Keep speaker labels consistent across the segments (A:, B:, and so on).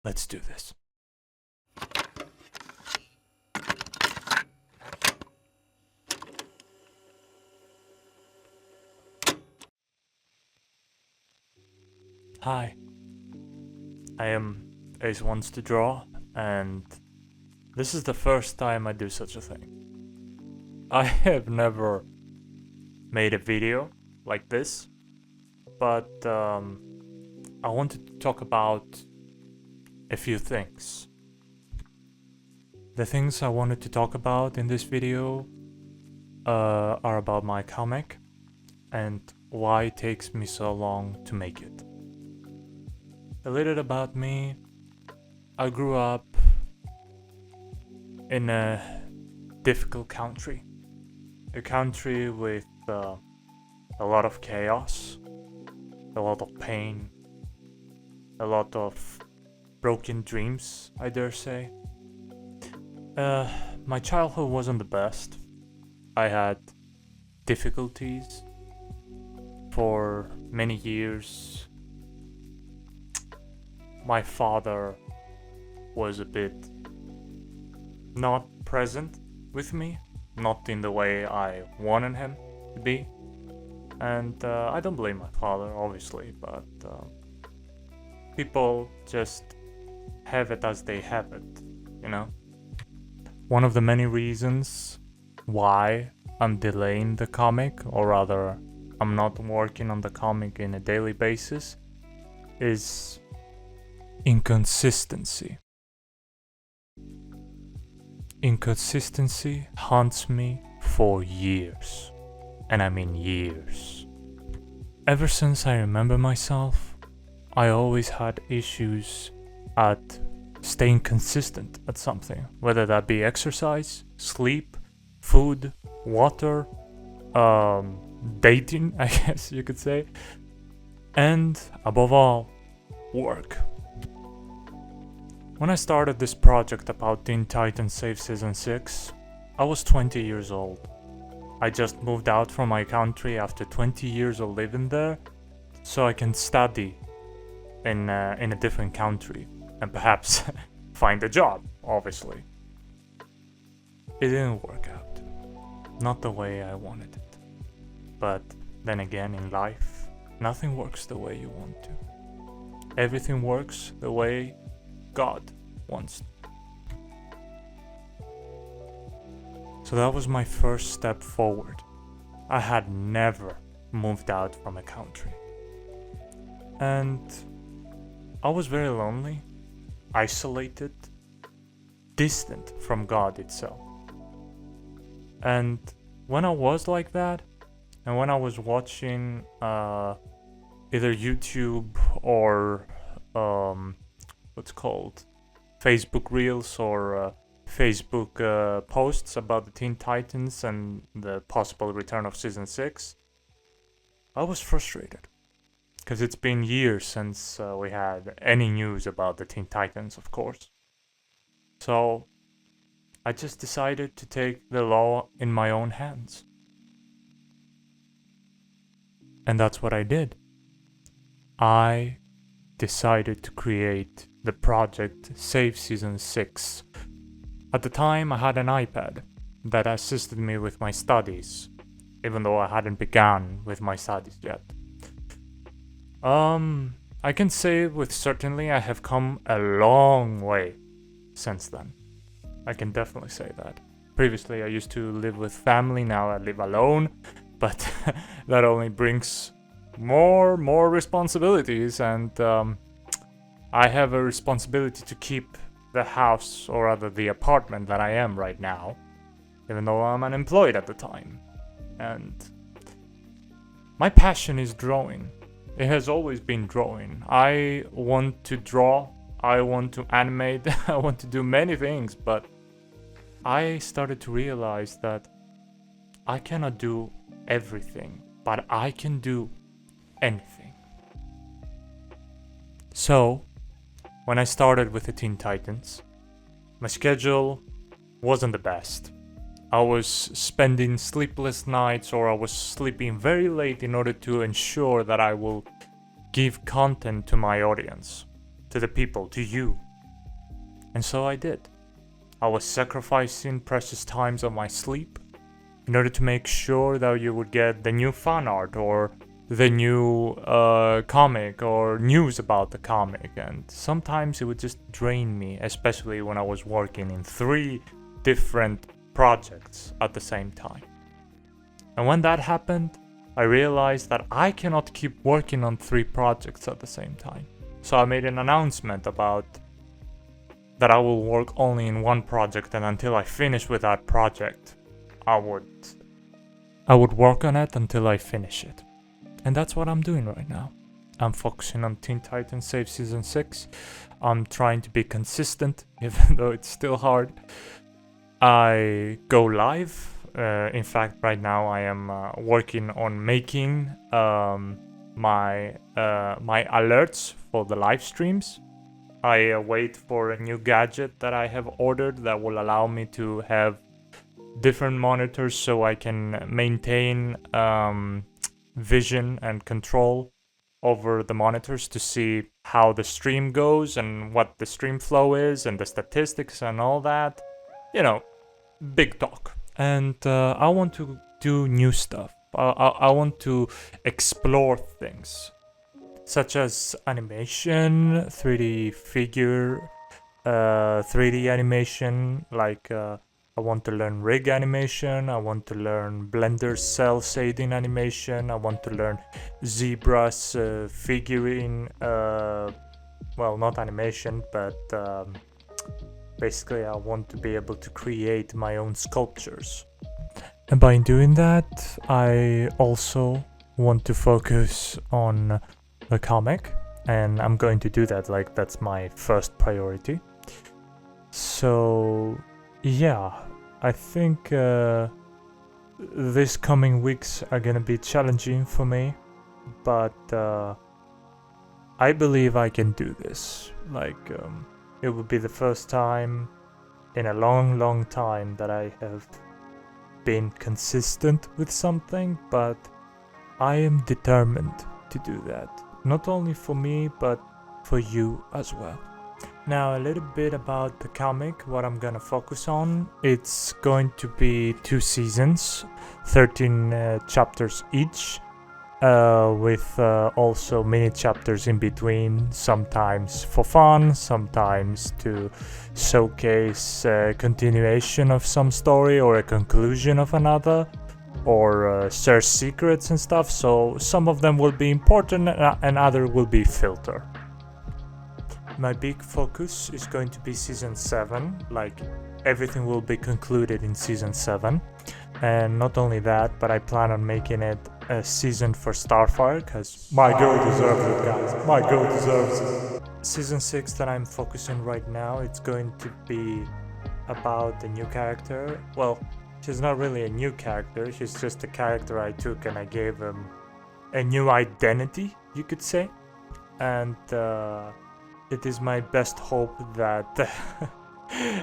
A: Let's do this. Hi, I am Acewantstodraw, and this is the first time I do such a thing. I have never made a video like this, but I wanted to talk about a few things. The things I wanted to talk about in this video are about my comic and why it takes me so long to make it. A little about me: I grew up in a difficult country. A country with a lot of chaos, a lot of pain, a lot of broken dreams, I dare say. My childhood wasn't the best. I had difficulties for many years. My father was a bit not present with me, not in the way I wanted him to be. And I don't blame my father, obviously, but people just have it as they have it, you know? One of the many reasons why I'm delaying the comic, or rather, I'm not working on the comic in a daily basis, is inconsistency. Inconsistency haunts me for years, and I mean years. Ever since I remember myself, I always had issues at staying consistent at something, whether that be exercise, sleep, food, water, dating, I guess you could say, and above all, work. When I started this project about Teen Titans Save Season 6, I was 20 years old. I just moved out from my country after 20 years of living there, so I can study in a different country and perhaps find a job, obviously. It didn't work out. Not the way I wanted it. But then again, in life, nothing works the way you want to. Everything works the way God wants. So that was my first step forward. I had never moved out from a country. And I was very lonely, isolated, distant from God itself. And when I was like that, and when I was watching either YouTube or what's called Facebook Reels or Facebook posts about the Teen Titans and the possible return of Season 6, I was frustrated. Because it's been years since we had any news about the Teen Titans, of course. So I just decided to take the law in my own hands. And that's what I did. I decided to create the project Save Season 6. At the time, I had an iPad that assisted me with my studies, even though I hadn't begun with my studies yet. I can say with certainty I have come a long way since then. I can definitely say that. Previously I used to live with family, now I live alone, but that only brings more responsibilities, and I have a responsibility to keep the house, or rather the apartment that I am right now, even though I'm unemployed at the time. And my passion is drawing. It has always been drawing. I want to draw, I want to animate, I want to do many things, but I started to realize that I cannot do everything, but I can do anything. So, when I started with the Teen Titans, my schedule wasn't the best. I was spending sleepless nights, or I was sleeping very late in order to ensure that I will give content to my audience, to the people, to you. And so I did. I was sacrificing precious times of my sleep in order to make sure that you would get the new fan art or the new comic or news about the comic. And sometimes it would just drain me, especially when I was working in 3 different projects at the same time. And when that happened, I realized that I cannot keep working on 3 projects at the same time. So I made an announcement about that I will work only in 1 project, and until I finish with that project, I would work on it until I finish it. And that's what I'm doing right now. I'm focusing on Teen Titans Save Season 6. I'm trying to be consistent, even though it's still hard. I go live. In fact, right now I am working on making my alerts for the live streams. I wait for a new gadget that I have ordered that will allow me to have different monitors so I can maintain vision and control over the monitors to see how the stream goes and what the stream flow is and the statistics and all that. You know, big talk. And I want to do new stuff. I want to explore things such as animation, 3D figure, 3D animation, like I want to learn rig animation, I want to learn Blender cell shading animation, I want to learn ZBrush figuring, well, not animation, but basically I want to be able to create my own sculptures. And by doing that, I also want to focus on the comic, and I'm going to do that, like that's my first priority. So yeah, I think these coming weeks are gonna be challenging for me, but I believe I can do this. Like it would be the first time in a long time that I have been consistent with something, but I am determined to do that. Not only for me, but for you as well. Now, a little bit about the comic, what I'm gonna focus on. It's going to be 2 seasons, 13 chapters each, with also mini chapters in between, sometimes for fun, sometimes to showcase a continuation of some story or a conclusion of another, or share secrets and stuff. So some of them will be important and other will be filter. My big focus is going to be season 7, like everything will be concluded in season 7. And not only that, but I plan on making it a season for Starfire, because my girl deserves it, guys. My girl deserves it. Season 6 that I'm focusing right now, it's going to be about the new character. Well, she's not really a new character, she's just a character I took and I gave him a new identity, you could say. And it is my best hope that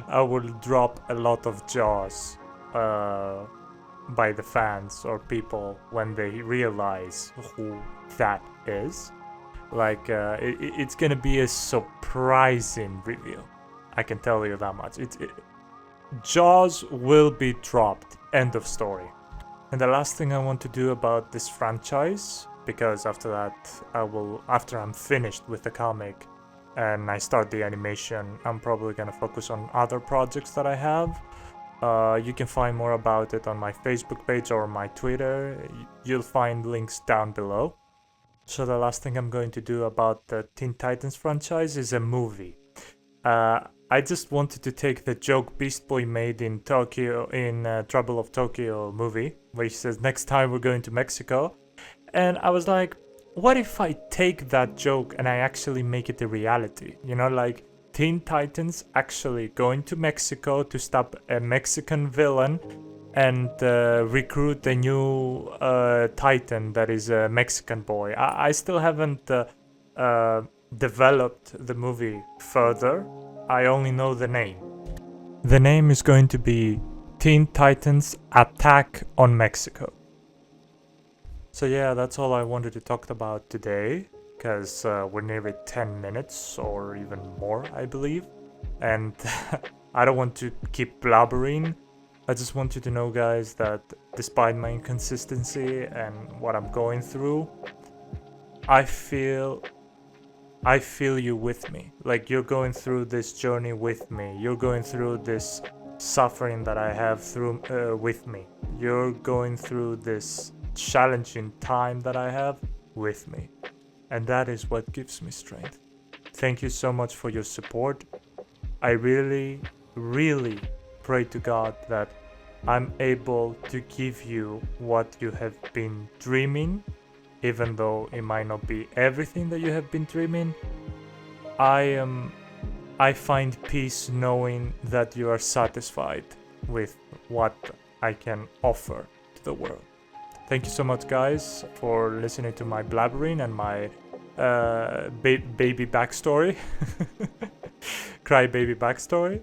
A: I will drop a lot of jaws by the fans or people when they realize who that is. Like, it's gonna be a surprising reveal, I can tell you that much. Jaws will be dropped, end of story. And the last thing I want to do about this franchise, because after that after I'm finished with the comic and I start the animation, I'm probably gonna focus on other projects that I have. You can find more about it on my Facebook page or my Twitter. You'll find links down below. So the last thing I'm going to do about the Teen Titans franchise is a movie. I just wanted to take the joke Beast Boy made in Tokyo, in Trouble of Tokyo movie, where he says, next time we're going to Mexico. And I was like, what if I take that joke and I actually make it a reality? You know, like Teen Titans actually going to Mexico to stop a Mexican villain and recruit a new Titan that is a Mexican boy. I still haven't developed the movie further. I only know the name. The name is going to be Teen Titans attack on Mexico. So yeah, that's all I wanted to talk about today, because we're nearly 10 minutes or even more, I believe. And I don't want to keep blabbering. I just want you to know, guys, that despite my inconsistency and what I'm going through, I feel you with me. Like, you're going through this journey with me. You're going through this suffering that I have through with me. You're going through this challenging time that I have with me. And that is what gives me strength. Thank you so much for your support. I really, really pray to God that I'm able to give you what you have been dreaming, even though it might not be everything that you have been dreaming. I find peace knowing that you are satisfied with what I can offer to the world. Thank you so much, guys, for listening to my blabbering and my baby backstory. Cry baby backstory.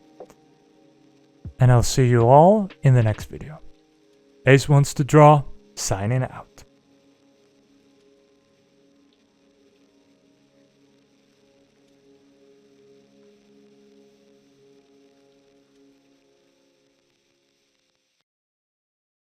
A: And I'll see you all in the next video. Acewantstodraw, signing out.